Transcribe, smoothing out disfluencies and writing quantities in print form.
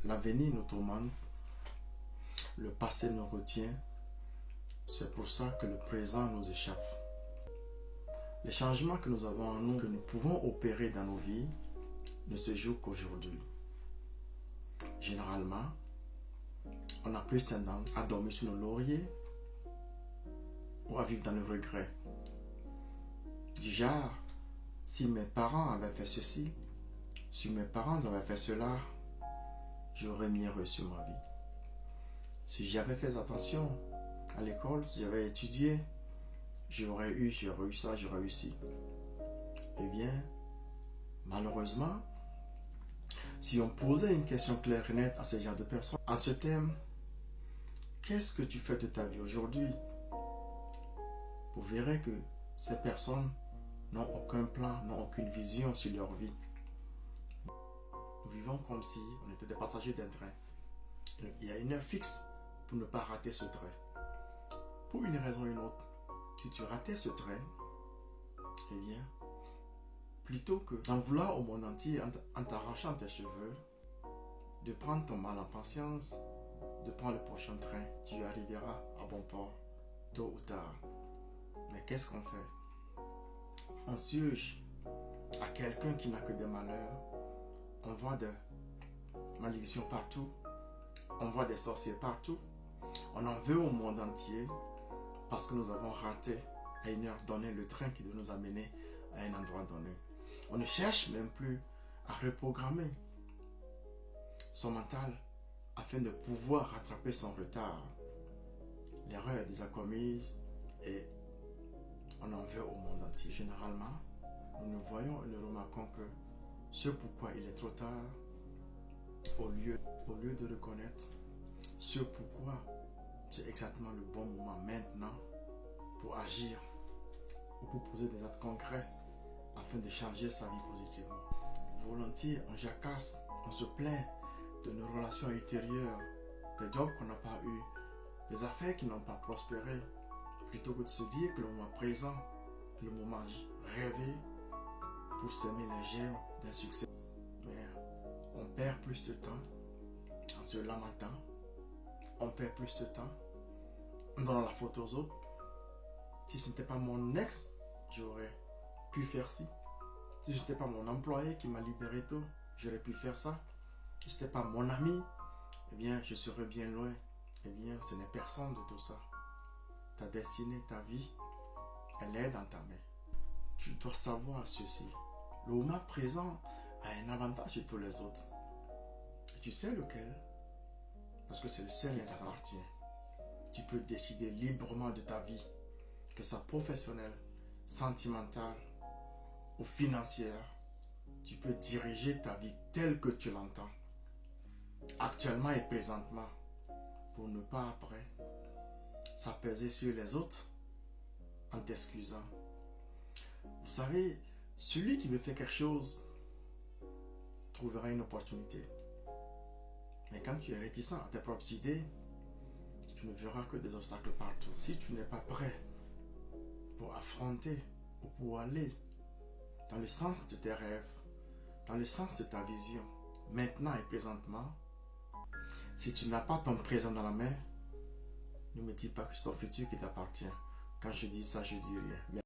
L'avenir nous tourmente, le passé nous retient, c'est pour ça que le présent nous échappe. Les changements que nous avons en nous, que nous pouvons opérer dans nos vies, ne se jouent qu'aujourd'hui. Généralement, on a plus tendance à dormir sur nos lauriers ou à vivre dans le regret. Du genre, si mes parents avaient fait ceci, si mes parents avaient fait cela, j'aurais mieux reçu ma vie. Si j'avais fait attention à l'école, si j'avais étudié, j'aurais eu ça, j'aurais eu ci. Eh bien, malheureusement, si on posait une question claire et nette à ce genre de personnes, en ce thème, qu'est-ce que tu fais de ta vie aujourd'hui? Vous verrez que ces personnes n'ont aucun plan, n'ont aucune vision sur leur vie. Nous vivons comme si on était des passagers d'un train. Il y a une heure fixe pour ne pas rater ce train. Pour une raison ou une autre, si tu ratais ce train, eh bien, plutôt que d'en vouloir au monde entier en t'arrachant tes cheveux, de prendre ton mal en patience, de prendre le prochain train, tu arriveras à bon port, tôt ou tard. Mais qu'est-ce qu'on fait? On s'urge à quelqu'un qui n'a que des malheurs. On voit des malédictions partout. On voit des sorciers partout. On en veut au monde entier parce que nous avons raté à une heure donnée le train qui doit nous amener à un endroit donné. On ne cherche même plus à reprogrammer son mental afin de pouvoir rattraper son retard. L'erreur est déjà commise et on en veut au monde entier. Généralement, nous ne voyons et ne remarquons que ce pourquoi il est trop tard, au lieu de reconnaître ce pourquoi c'est exactement le bon moment maintenant pour agir ou pour poser des actes concrets afin de changer sa vie positivement. Volontiers, on jacasse, on se plaint de nos relations ultérieures, des jobs qu'on n'a pas eu, des affaires qui n'ont pas prospéré, plutôt que de se dire que le moment présent est le moment rêvé pour s'aimer les gemmes d'un succès. Mais on perd plus de temps en se lamentant, on perd plus de temps en donnant la faute aux autres. Si ce n'était pas mon ex, j'aurais pu faire ci. Si ce n'était pas mon employé qui m'a libéré tôt, j'aurais pu faire ça. Si ce n'était pas mon ami, eh bien, je serais bien loin. Eh bien, ce n'est personne de tout ça. Ta destinée, ta vie, elle est dans ta main. Tu dois savoir ceci. Le moment présent a un avantage sur tous les autres. Et tu sais lequel? Parce que c'est le seul qui t'appartient. Tu peux décider librement de ta vie, que ce soit professionnelle, sentimentale ou financière. Tu peux diriger ta vie telle que tu l'entends, actuellement et présentement, pour ne pas après s'apaiser sur les autres en t'excusant. Vous savez, celui qui veut faire quelque chose trouvera une opportunité. Mais quand tu es réticent à tes propres idées, tu ne verras que des obstacles partout. Si tu n'es pas prêt pour affronter ou pour aller dans le sens de tes rêves, dans le sens de ta vision, maintenant et présentement, si tu n'as pas ton présent dans la main, ne me dis pas que c'est ton futur qui t'appartient. Quand je dis ça, je dis rien.